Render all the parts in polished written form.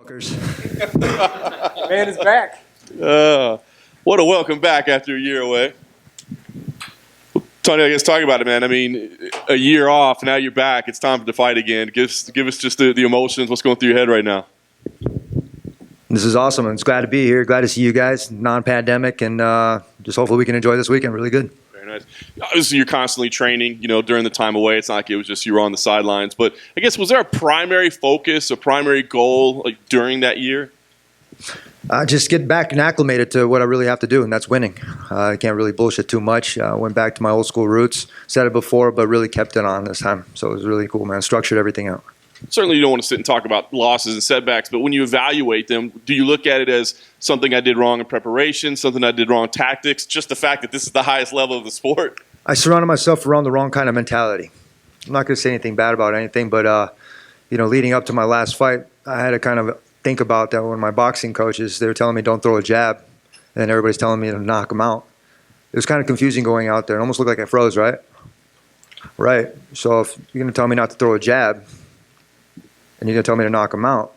Man is back. What a welcome back after a year away. Tony, I guess talk about it, man. I mean, a year off, now you're back. It's time to fight again. Give us just the emotions. What's going through your head right now? This is awesome. I'm just glad to be here. Glad to see you guys, non-pandemic, and just hopefully we can enjoy this weekend really good. Very nice. Obviously, you're constantly training, during the time away. It's not like it was just you were on the sidelines. But I guess, was there a primary focus, a primary goal during that year? Just get back and acclimated to what I really have to do, and that's winning. I can't really bullshit too much. Went back to my old school roots. Said it before, but really kept it on this time. So it was really cool, man. Structured everything out. Certainly you don't want to sit and talk about losses and setbacks, but when you evaluate them, do you look at it as something I did wrong in preparation, something I did wrong in tactics, just the fact that this is the highest level of the sport? I surrounded myself around the wrong kind of mentality. I'm not going to say anything bad about anything, but leading up to my last fight, I had to kind of think about that when my boxing coaches, they were telling me don't throw a jab, and then everybody's telling me to knock them out. It was kind of confusing going out there. It almost looked like I froze, right? Right. So if you're going to tell me not to throw a jab, and you're going to tell me to knock them out,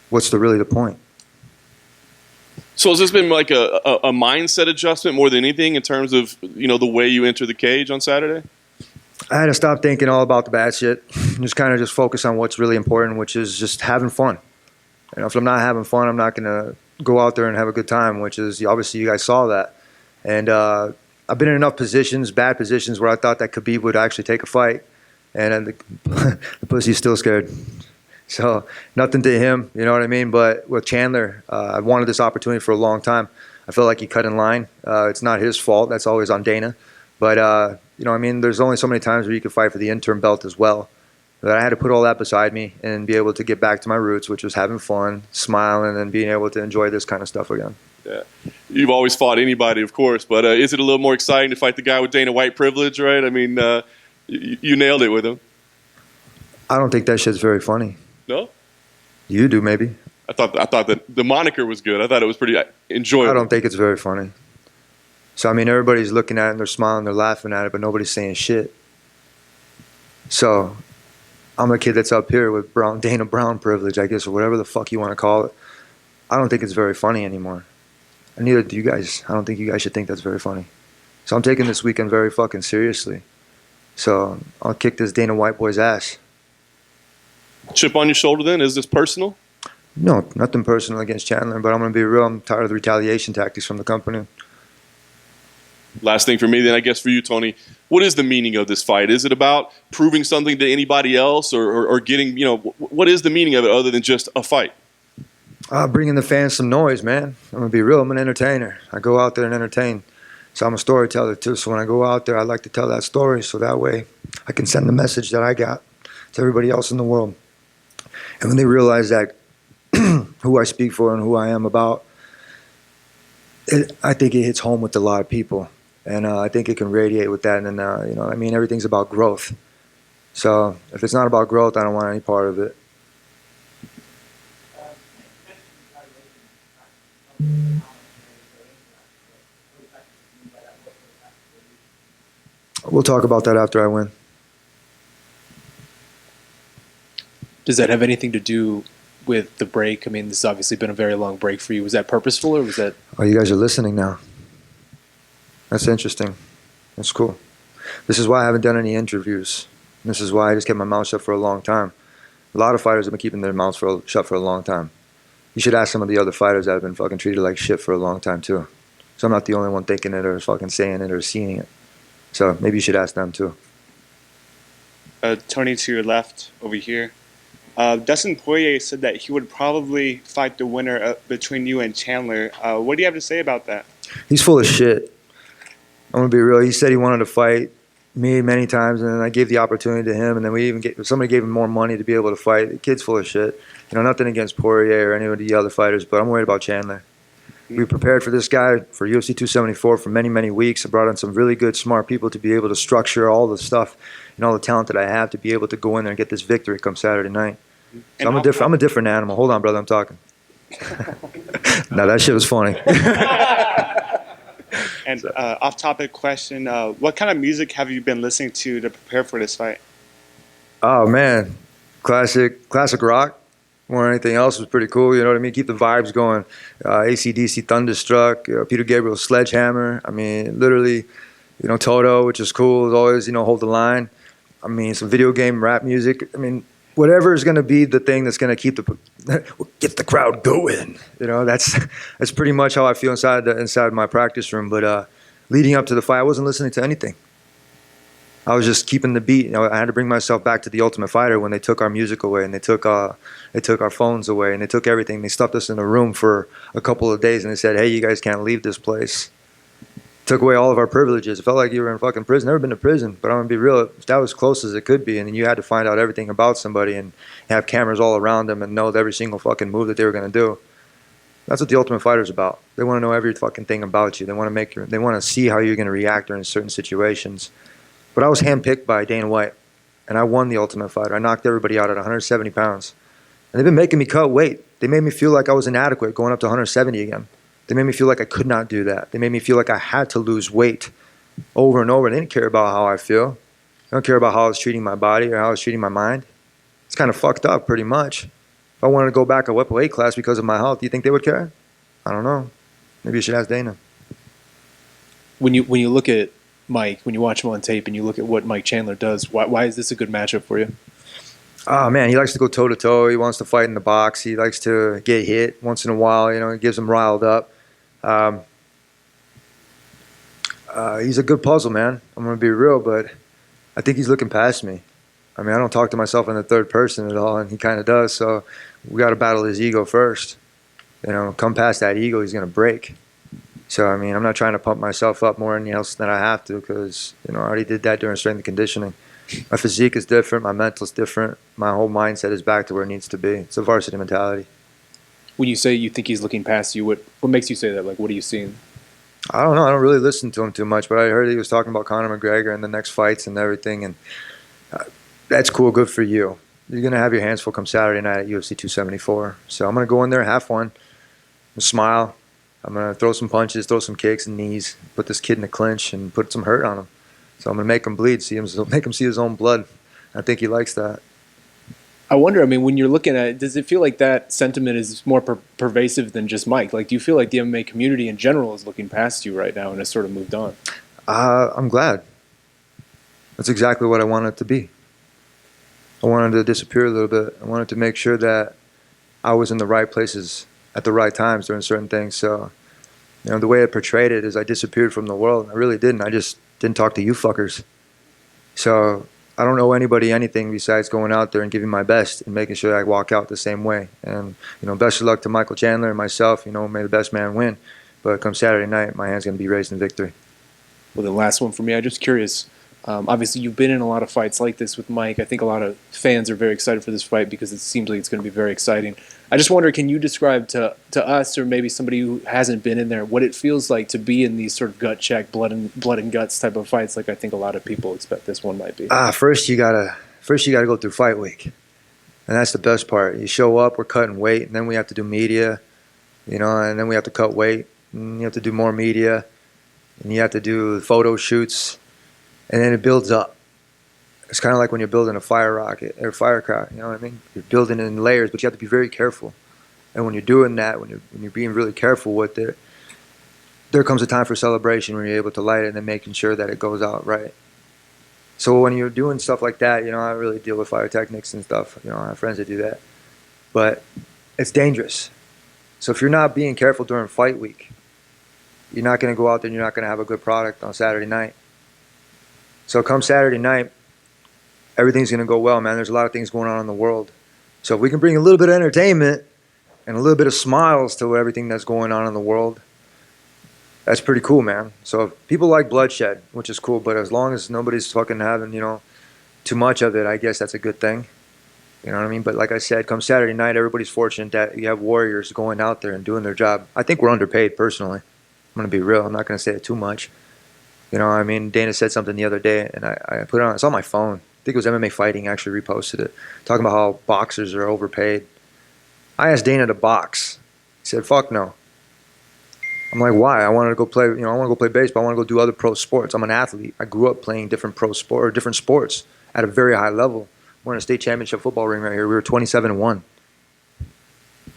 what's really the point? So has this been like a mindset adjustment more than anything in terms of, the way you enter the cage on Saturday? I had to stop thinking all about the bad shit and just kind of just focus on what's really important, which is just having fun. If I'm not having fun, I'm not going to go out there and have a good time, which is obviously you guys saw that. And I've been in enough positions, bad positions, where I thought that Khabib would actually take a fight. And the pussy's still scared. So nothing to him, you know what I mean? But with Chandler, I wanted this opportunity for a long time. I feel like he cut in line. It's not his fault. That's always on Dana. But, there's only so many times where you can fight for the interim belt as well. But I had to put all that beside me and be able to get back to my roots, which was having fun, smiling, and being able to enjoy this kind of stuff again. Yeah. You've always fought anybody, of course. But is it a little more exciting to fight the guy with Dana White privilege, right? I mean, you nailed it with him. I don't think that shit's very funny. No? You do, maybe. I thought that the moniker was good. I thought it was pretty enjoyable. I don't think it's very funny. So, everybody's looking at it and they're smiling, they're laughing at it, but nobody's saying shit. So, I'm a kid that's up here with Dana Brown privilege, I guess, or whatever the fuck you want to call it. I don't think it's very funny anymore. And neither do you guys. I don't think you guys should think that's very funny. So I'm taking this weekend very fucking seriously. So I'll kick this Dana White boy's ass. Chip on your shoulder then? Is this personal? No, nothing personal against Chandler, but I'm going to be real. I'm tired of the retaliation tactics from the company. Last thing for me then, I guess for you, Tony, what is the meaning of this fight? Is it about proving something to anybody else or getting, what is the meaning of it other than just a fight? Bringing the fans some noise, man. I'm going to be real. I'm an entertainer. I go out there and entertain. So I'm a storyteller too. So when I go out there, I like to tell that story so that way I can send the message that I got to everybody else in the world. And when they realize that who I speak for and who I am about, I think it hits home with a lot of people. And I think it can radiate with that. And then, everything's about growth. So if it's not about growth, I don't want any part of it. We'll talk about that after I win. Does that have anything to do with the break? This has obviously been a very long break for you. Was that purposeful or was that... Oh, you guys are listening now. That's interesting. That's cool. This is why I haven't done any interviews. This is why I just kept my mouth shut for a long time. A lot of fighters have been keeping their mouths shut for a long time. You should ask some of the other fighters that have been fucking treated like shit for a long time too. So I'm not the only one thinking it or fucking saying it or seeing it. So maybe you should ask them too. Tony, to your left over here. Dustin Poirier said that he would probably fight the winner between you and Chandler. What do you have to say about that? He's full of shit. I'm going to be real. He said he wanted to fight me many times, and then I gave the opportunity to him, and then somebody gave him more money to be able to fight. The kid's full of shit. Nothing against Poirier or any of the other fighters, but I'm worried about Chandler. We prepared for this guy for UFC 274 for many, many weeks. I brought in some really good, smart people to be able to structure all the stuff and all the talent that I have to be able to go in there and get this victory come Saturday night. So I'm a different animal. Hold on, brother, I'm talking. No, that shit was funny. And off-topic question, what kind of music have you been listening to prepare for this fight? Oh, man. Classic rock. more than anything else was pretty cool. You know what I mean? Keep the vibes going. AC/DC Thunderstruck, Peter Gabriel's Sledgehammer. I mean, literally, Toto, which is cool, is always, hold the line. I mean, some video game rap music. I mean, whatever is going to be the thing that's going to get the crowd going. That's pretty much how I feel inside my practice room. But leading up to the fight, I wasn't listening to anything. I was just keeping the beat. I had to bring myself back to the Ultimate Fighter when they took our music away and they took our phones away and they took everything. They stuffed us in a room for a couple of days and they said, "Hey, you guys can't leave this place." Took away all of our privileges. It felt like you were in fucking prison. Never been to prison, but I'm gonna be real. That was close as it could be. And then you had to find out everything about somebody and have cameras all around them and know every single fucking move that they were gonna do. That's what the Ultimate Fighter's about. They want to know every fucking thing about you. They want to see how you're gonna react during certain situations. But I was handpicked by Dana White, and I won the Ultimate Fighter. I knocked everybody out at 170 pounds. And they've been making me cut weight. They made me feel like I was inadequate going up to 170 again. They made me feel like I could not do that. They made me feel like I had to lose weight over and over. They didn't care about how I feel. They don't care about how I was treating my body or how I was treating my mind. It's kind of fucked up, pretty much. If I wanted to go back a weight class because of my health, do you think they would care? I don't know. Maybe you should ask Dana. When you look at Mike, when you watch him on tape and you look at what Mike Chandler does, why is this a good matchup for you? Oh, man, he likes to go toe-to-toe. He wants to fight in the box. He likes to get hit once in a while. It gets him riled up. He's a good puzzle, man. I'm going to be real, but I think he's looking past me. I mean, I don't talk to myself in the third person at all, and he kind of does, so we got to battle his ego first. Come past that ego, he's going to break. So, I mean, I'm not trying to pump myself up more than else than I have to because, I already did that during strength and conditioning. My physique is different. My mental is different. My whole mindset is back to where it needs to be. It's a varsity mentality. When you say you think he's looking past you, what makes you say that? Like, what are you seeing? I don't know. I don't really listen to him too much, but I heard he was talking about Conor McGregor and the next fights and everything, and that's cool. Good for you. You're going to have your hands full come Saturday night at UFC 274. So I'm going to go in there, have fun, smile. I'm going to throw some punches, throw some kicks and knees, put this kid in a clinch and put some hurt on him. So I'm going to make him bleed, make him see his own blood. I think he likes that. I wonder, I mean, when you're looking at it, does it feel like that sentiment is more pervasive than just Mike? Like, do you feel like the MMA community in general is looking past you right now and has sort of moved on? I'm glad. That's exactly what I wanted it to be. I wanted to disappear a little bit. I wanted to make sure that I was in the right places at the right times during certain things. So, the way I portrayed it is I disappeared from the world. I really didn't. I just didn't talk to you fuckers. So I don't owe anybody anything besides going out there and giving my best and making sure I walk out the same way. And, best of luck to Michael Chandler and myself. May the best man win. But come Saturday night, my hand's going to be raised in victory. Well, the last one for me, I'm just curious. Obviously, you've been in a lot of fights like this with Mike. I think a lot of fans are very excited for this fight because it seems like it's going to be very exciting. I just wonder, can you describe to us or maybe somebody who hasn't been in there what it feels like to be in these sort of gut check, blood and guts type of fights like I think a lot of people expect this one might be? First you gotta go through fight week. And that's the best part. You show up, we're cutting weight, and then we have to do media, and then we have to cut weight, and you have to do more media, and you have to do photo shoots. And then it builds up. It's kind of like when you're building a fire rocket or firecracker. You know what I mean? You're building in layers, but you have to be very careful. And when you're doing that, when you're being really careful with it, there comes a time for celebration when you're able to light it and then making sure that it goes out right. So when you're doing stuff like that, I really deal with fire techniques and stuff. I have friends that do that. But it's dangerous. So if you're not being careful during fight week, you're not going to go out there and you're not going to have a good product on Saturday night. So come Saturday night, everything's going to go well, man. There's a lot of things going on in the world. So if we can bring a little bit of entertainment and a little bit of smiles to everything that's going on in the world, that's pretty cool, man. So if people like bloodshed, which is cool, but as long as nobody's fucking having, too much of it, I guess that's a good thing. You know what I mean? But like I said, come Saturday night, everybody's fortunate that you have warriors going out there and doing their job. I think we're underpaid, personally. I'm going to be real. I'm not going to say it too much. I mean, Dana said something the other day, and I put it on. It's on my phone. I think it was MMA Fighting actually reposted it, talking about how boxers are overpaid. I asked Dana to box. He said, "Fuck no." I'm like, "Why?" I wanted to go play. I want to go play baseball. I want to go do other pro sports. I'm an athlete. I grew up playing different different sports at a very high level. We're in a state championship football ring right here. We were 27-1.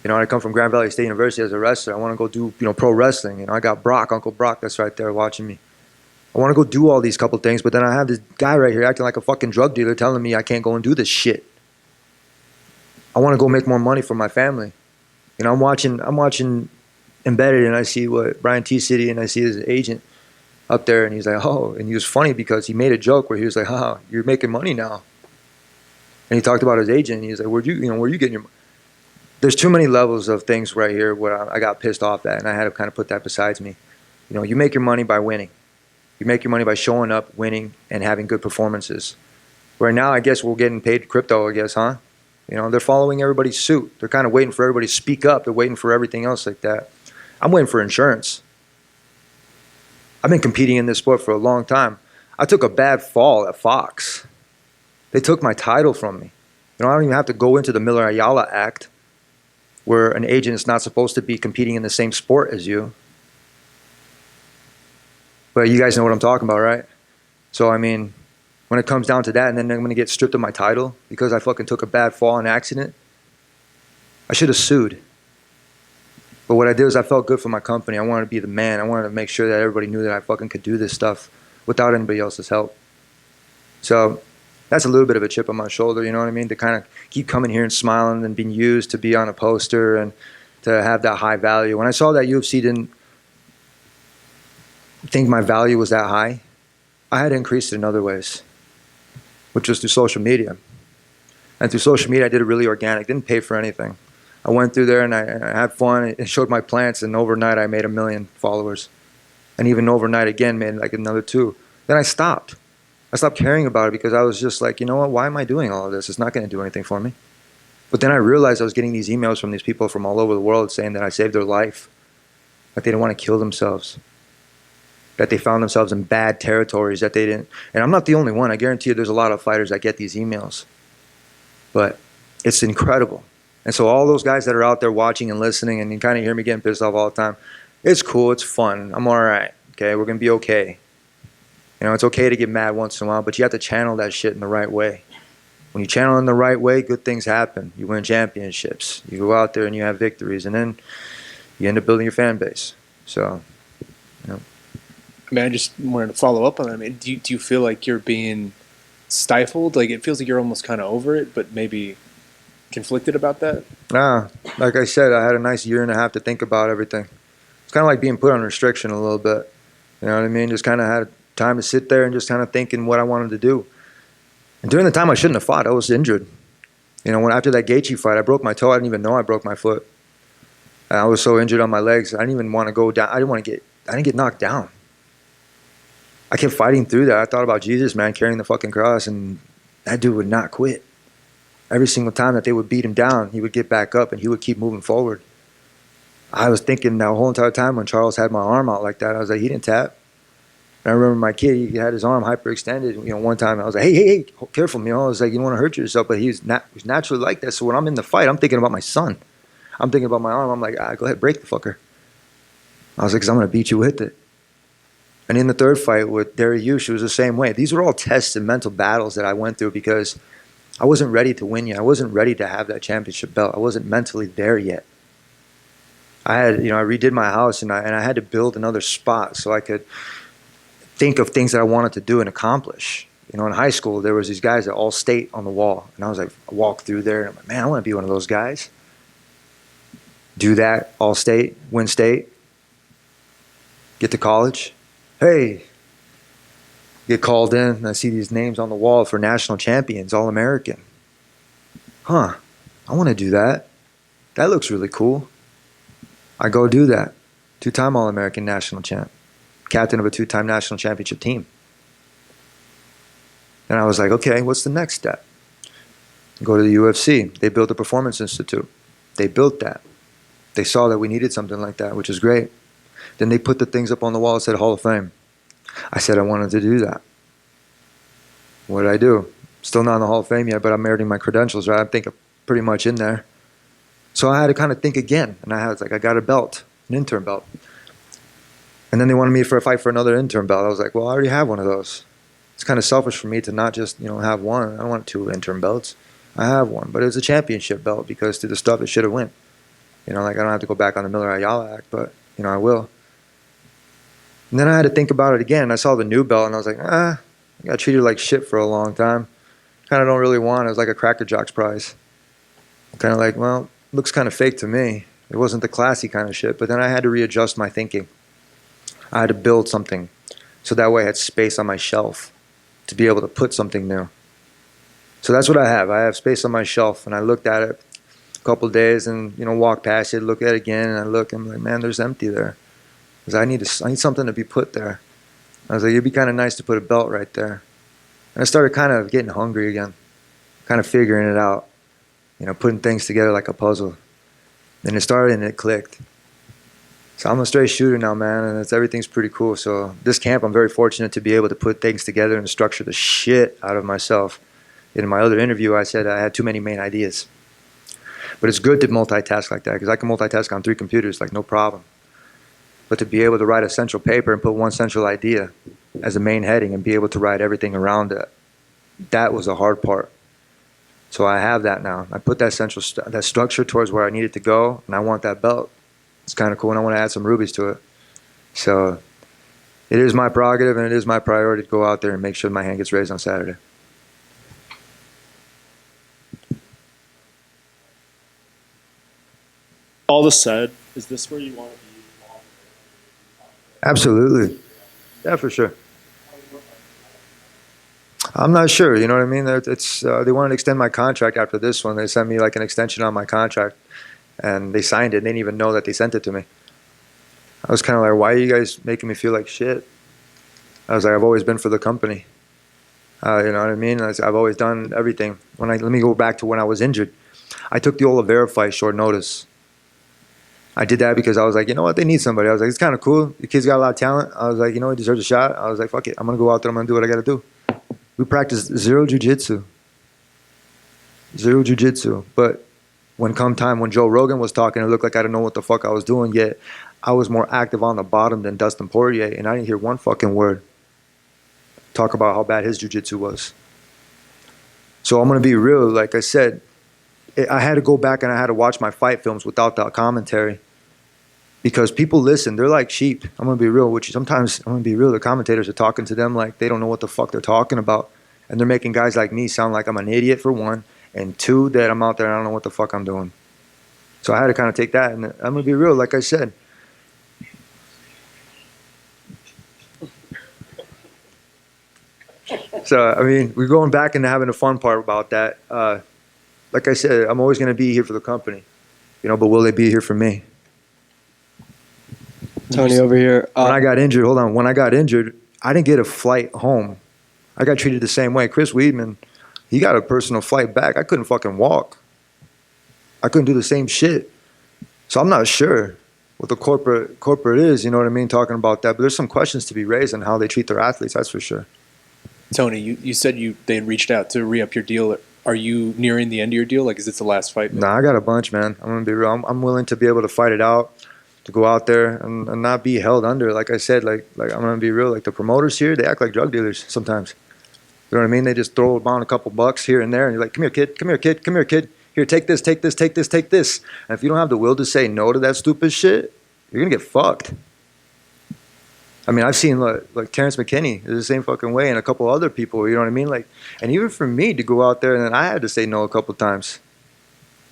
You know, I come from Grand Valley State University as a wrestler. I want to go do, pro wrestling. You know, I got Brock, Uncle Brock, that's right there watching me. I want to go do all these couple things, but then I have this guy right here acting like a fucking drug dealer telling me I can't go and do this shit. I want to go make more money for my family. You know, I'm watching Embedded, and I see what Brian T. City, and I see his agent up there, and he's like, oh, and he was funny because he made a joke where he was like, you're making money now. And he talked about his agent, and he's like, where you getting your money? There's too many levels of things right here where I got pissed off at, and I had to kind of put that besides me. You know, you make your money by winning. You make your money by showing up, winning, and having good performances. Right now, I guess we're getting paid crypto, I guess, huh? You know, they're following everybody's suit. They're kind of waiting for everybody to speak up. They're waiting for everything else like that. I'm waiting for insurance. I've been competing in this sport for a long time. I took a bad fall at Fox. They took my title from me. You know, I don't even have to go into the Miller-Ayala Act, where an agent is not supposed to be competing in the same sport as you. But you guys know what I'm talking about, right? So, I mean, when it comes down to that, and then I'm going to get stripped of my title because I fucking took a bad fall in an accident, I should have sued. But what I did is I felt good for my company. I wanted to be the man. I wanted to make sure that everybody knew that I fucking could do this stuff without anybody else's help. So that's a little bit of a chip on my shoulder, you know what I mean? To kind of keep coming here and smiling and being used to be on a poster and to have that high value. When I saw that UFC didn't think my value was that high, I had to increase it in other ways, which was through social media. And through social media, I did it really organic, didn't pay for anything. I went through there and I had fun and showed my plants, and overnight I made 1 million followers. And even overnight again made like another 2. Then I stopped. I stopped caring about it because I was just like, you know what, why am I doing all of this? It's not going to do anything for me. But then I realized I was getting these emails from these people from all over the world saying that I saved their life, that they didn't want to kill themselves, that they found themselves in bad territories, that they didn't. And I'm not the only one. I guarantee you there's a lot of fighters that get these emails. But it's incredible. And so all those guys that are out there watching and listening, and you kind of hear me getting pissed off all the time, it's cool, it's fun, I'm all right, okay, we're going to be okay. You know, it's okay to get mad once in a while, but you have to channel that shit in the right way. When you channel in the right way, good things happen. You win championships. You go out there and you have victories, and then you end up building your fan base. So, you know. I mean, I just wanted to follow up on that. I mean, do you feel like you're being stifled? Like, it feels like you're almost kind of over it, but maybe conflicted about that? Nah, like I said, I had a nice 1.5 years to think about everything. It's kind of like being put on restriction a little bit. You know what I mean? Just kind of had time to sit there and just kind of thinking what I wanted to do. And during the time I shouldn't have fought, I was injured. You know, when after that Gaethje fight, I broke my toe. I didn't even know I broke my foot. And I was so injured on my legs. I didn't even want to go down. I didn't get knocked down. I kept fighting through that. I thought about Jesus, man, carrying the fucking cross, and that dude would not quit. Every single time that they would beat him down, he would get back up and he would keep moving forward. I was thinking that whole entire time when Charles had my arm out like that, I was like, he didn't tap. And I remember my kid, he had his arm hyperextended. You know, one time I was like, hey, careful, you know. I was like, you don't want to hurt yourself, but he's naturally like that. So when I'm in the fight, I'm thinking about my son. I'm thinking about my arm. I'm like, go ahead, break the fucker. I was like, because I'm going to beat you with it. And in the third fight with Dariush, it was the same way. These were all tests and mental battles that I went through because I wasn't ready to win yet. I wasn't ready to have that championship belt. I wasn't mentally there yet. I redid my house and I had to build another spot so I could think of things that I wanted to do and accomplish. You know, in high school, there was these guys at All State on the wall. And I was like, I walked through there and I'm like, man, I want to be one of those guys. Do that, All State, win state, get to college. Hey, get called in and I see these names on the wall for national champions, All-American. I want to do that. That looks really cool. I go do that. 2-time All-American national champ. Captain of a 2-time national championship team. And I was like, okay, what's the next step? Go to the UFC. They built a Performance Institute. They built that. They saw that we needed something like that, which is great. Then they put the things up on the wall that said Hall of Fame. I said I wanted to do that. What did I do? Still not in the Hall of Fame yet, but I'm meriting my credentials, right? I think I'm pretty much in there. So I had to kind of think again. And I got a belt, an intern belt. And then they wanted me for a fight for another intern belt. I was like, well, I already have one of those. It's kind of selfish for me to not just, have one. I don't want 2 intern belts. I have one, but it was a championship belt because through the stuff it should have went. You know, like I don't have to go back on the Miller Ayala act, but you know I will. And then I had to think about it again. I saw the new belt and I was like, I got treated like shit for a long time. Kind of don't really want it. It was like a Cracker Jacks prize. Kind of like, well, looks kind of fake to me. It wasn't the classy kind of shit. But then I had to readjust my thinking. I had to build something so that way I had space on my shelf to be able to put something new. So that's what I have. I have space on my shelf, and I looked at it a couple of days and, you know, walked past it, look at it again, and I look, and I'm like, man, there's empty there. Because I need something to be put there. I was like, it'd be kind of nice to put a belt right there. And I started kind of getting hungry again, kind of figuring it out, you know, putting things together like a puzzle. And it started and it clicked. So I'm a straight shooter now, man, and everything's pretty cool. So this camp, I'm very fortunate to be able to put things together and structure the shit out of myself. In my other interview, I said I had too many main ideas. But it's good to multitask like that, because I can multitask on 3 computers, like no problem. But to be able to write a central paper and put one central idea as a main heading and be able to write everything around it, that was the hard part. So I have that now. I put that central that structure towards where I need it to go, and I want that belt. It's kind of cool, and I want to add some rubies to it. So it is my prerogative, and it is my priority to go out there and make sure my hand gets raised on Saturday. All this said, is this where you want to be? Absolutely. Yeah, for sure. I'm not sure, you know what I mean? They wanted to extend my contract after this one. They sent me like an extension on my contract, and they signed it. They didn't even know that they sent it to me. I was kind of like, why are you guys making me feel like shit? I was like, I've always been for the company. You know what I mean? I've always done everything. Let me go back to when I was injured. I took the Oliveira fight short notice. I did that because I was like, you know what, they need somebody. I was like, it's kind of cool. The kid's got a lot of talent. I was like, you know, he deserves a shot. I was like, fuck it. I'm going to go out there. I'm going to do what I got to do. We practiced zero jiu-jitsu. Zero jiu-jitsu. But when Joe Rogan was talking, it looked like I didn't know what the fuck I was doing, yet I was more active on the bottom than Dustin Poirier, and I didn't hear one fucking word talk about how bad his jiu-jitsu was. So I'm going to be real. Like I said, I had to go back and I had to watch my fight films without that commentary. Because people listen, they're like sheep. I'm going to be real with you. Sometimes, I'm going to be real, the commentators are talking to them like they don't know what the fuck they're talking about. And they're making guys like me sound like I'm an idiot, for one. And 2, that I'm out there and I don't know what the fuck I'm doing. So I had to kind of take that. And I'm going to be real, like I said. So, I mean, we're going back into having a fun part about that. Like I said, I'm always going to be here for the company. You know, but will they be here for me? Tony over here. When I got injured, when I got injured, I didn't get a flight home. I got treated the same way. Chris Weidman, he got a personal flight back. I couldn't fucking walk. I couldn't do the same shit. So I'm not sure what the corporate is, you know what I mean, talking about that. But there's some questions to be raised on how they treat their athletes, that's for sure. Tony, you said they had reached out to re-up your deal. Are you nearing the end of your deal? Like, is this the last fight? Nah, I got a bunch, man. I'm going to be real. I'm willing to be able to fight it out, to go out there and not be held under. Like I said, like I'm going to be real. Like the promoters here, they act like drug dealers sometimes. You know what I mean? They just throw down a couple bucks here and there, and you're like, come here, kid, come here, kid, come here, kid. Here, take this, take this, take this, take this. And if you don't have the will to say no to that stupid shit, you're going to get fucked. I mean, I've seen like Terrence McKinney is the same fucking way, and a couple other people, you know what I mean? Like, and even for me to go out there, and then I had to say no a couple times.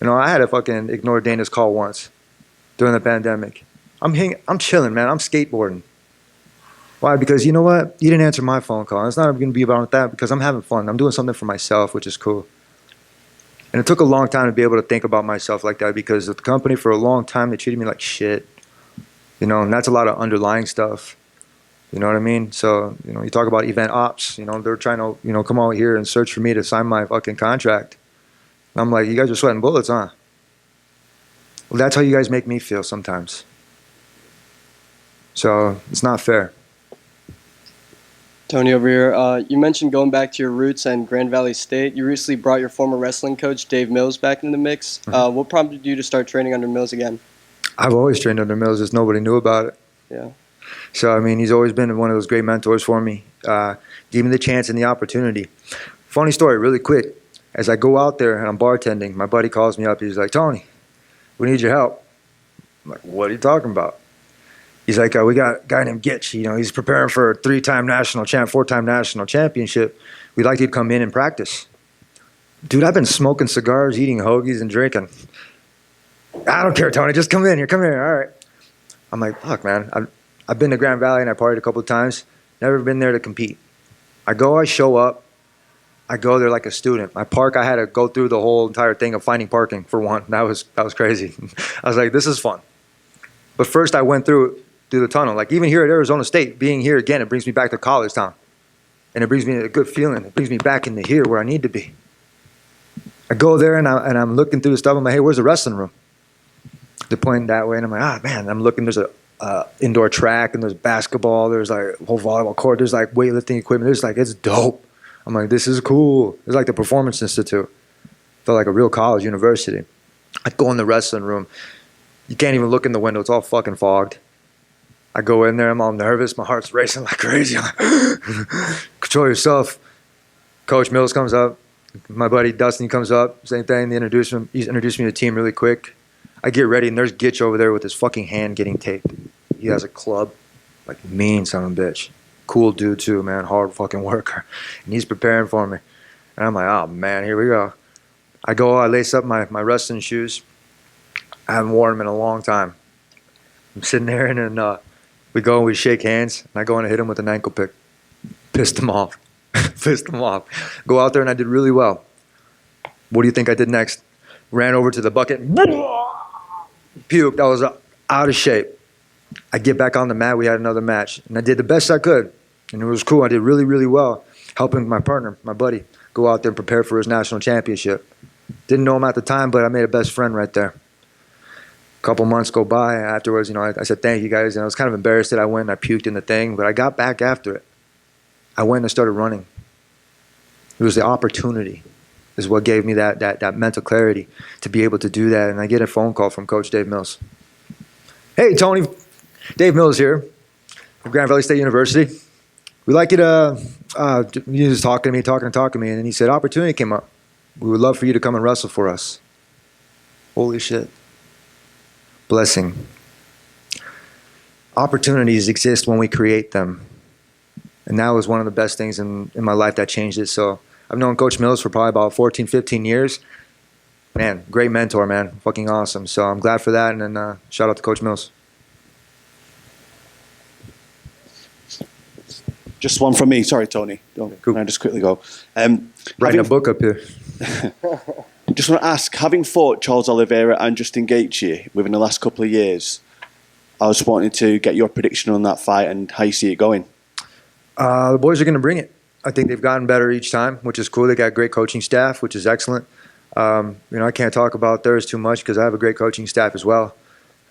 You know, I had to fucking ignore Dana's call once during the pandemic. I'm chilling, man. I'm skateboarding. Why? Because you know what? You didn't answer my phone call. It's not going to be about that because I'm having fun. I'm doing something for myself, which is cool. And it took a long time to be able to think about myself like that because the company for a long time, they treated me like shit. You know, and that's a lot of underlying stuff. You know what I mean? So, you know, you talk about event ops, you know, they're trying to, you know, come out here and search for me to sign my fucking contract. And I'm like, you guys are sweating bullets, huh? Well, that's how you guys make me feel sometimes. So, it's not fair. Tony over here. You mentioned going back to your roots and Grand Valley State. You recently brought your former wrestling coach, Dave Mills, back into the mix. What prompted you to start training under Mills again? I've always trained under Mills, just nobody knew about it. Yeah. So, I mean, he's always been one of those great mentors for me. Gave me the chance and the opportunity. Funny story, really quick. As I go out there and I'm bartending, my buddy calls me up. He's like, Tony, we need your help. I'm like, what are you talking about? He's like, we got a guy named Gitch. You know, he's preparing for a 3-time national champ, 4-time national championship. We'd like you to come in and practice. Dude, I've been smoking cigars, eating hoagies, and drinking. I don't care, Tony. Just come in here. Come here. All right. I'm like, fuck, man. I've been to Grand Valley and I partied a couple of times. Never been there to compete. I show up. I go there like a student. I park. I had to go through the whole entire thing of finding parking for one. That was crazy. I was like, this is fun. But first, I went through the tunnel. Like even here at Arizona State, being here again, it brings me back to college town, and it brings me a good feeling. It brings me back into here where I need to be. I go there and I'm looking through the stuff. I'm like, hey, where's the wrestling room? They're pointing that way, and I'm like, man. I'm looking. There's a indoor track, and there's basketball. There's like a whole volleyball court. There's like weightlifting equipment. There's like, it's dope. I'm like, this is cool. It's like the Performance Institute. Felt like a real college university. I go in the wrestling room. You can't even look in the window. It's all fucking fogged. I go in there. I'm all nervous. My heart's racing like crazy. I'm like, control yourself. Coach Mills comes up. My buddy Dustin comes up. Same thing. He introduced me to the team really quick. I get ready, and there's Gitch over there with his fucking hand getting taped. He has a club. Like, mean son of a bitch. Cool dude, too, man. Hard fucking worker. And he's preparing for me. And I'm like, oh, man, here we go. I lace up my wrestling shoes. I haven't worn them in a long time. I'm sitting there, and then we go and we shake hands. And I go and hit him with an ankle pick. Pissed him off. Pissed him off. Go out there, and I did really well. What do you think I did next? Ran over to the bucket. Puked. I was out of shape. I get back on the mat. We had another match. And I did the best I could. And it was cool. I did really, really well. Helping my partner, my buddy, go out there and prepare for his national championship. Didn't know him at the time, but I made a best friend right there. A couple months go by. Afterwards, I said, thank you guys. And I was kind of embarrassed that I went and I puked in the thing. But I got back after it. I went and started running. It was the opportunity is what gave me that mental clarity to be able to do that. And I get a phone call from Coach Dave Mills. Hey, Tony. Dave Mills here from Grand Valley State University. We'd like you to, he was talking to me, and then he said, opportunity came up. We would love for you to come and wrestle for us. Holy shit. Blessing. Opportunities exist when we create them. And that was one of the best things in my life that changed it. So I've known Coach Mills for probably about 14, 15 years. Man, great mentor, man. Fucking awesome. So I'm glad for that. And then shout out to Coach Mills. Just one from me. Sorry, Tony. Cool. Can I just quickly go? Writing a book up here. Just want to ask, having fought Charles Oliveira and Justin Gaethje within the last couple of years, I was wanting to get your prediction on that fight and how you see it going. The boys are going to bring it. I think they've gotten better each time, which is cool. They got great coaching staff, which is excellent. I can't talk about theirs too much because I have a great coaching staff as well.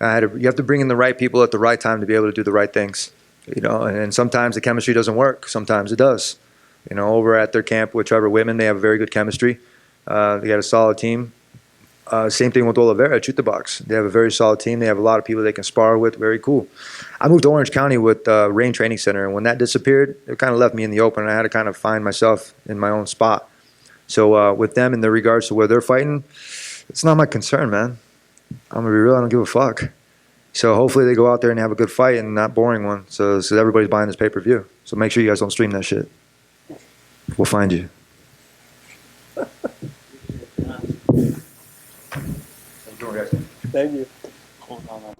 You have to bring in the right people at the right time to be able to do the right things. And sometimes the chemistry doesn't work. Sometimes it does. Over at their camp with Trevor Whitman, they have a very good chemistry. They got a solid team. Same thing with Oliveira at Shoot the Box. They have a very solid team. They have a lot of people they can spar with. Very cool. I moved to Orange County with Rain Training Center, and when that disappeared, it kind of left me in the open, and I had to kind of find myself in my own spot. So with them in the regards to where they're fighting, it's not my concern, man. I'm going to be real. I don't give a fuck. So hopefully they go out there and have a good fight and not boring one. So everybody's buying this pay-per-view. So make sure you guys don't stream that shit. We'll find you. Thank you.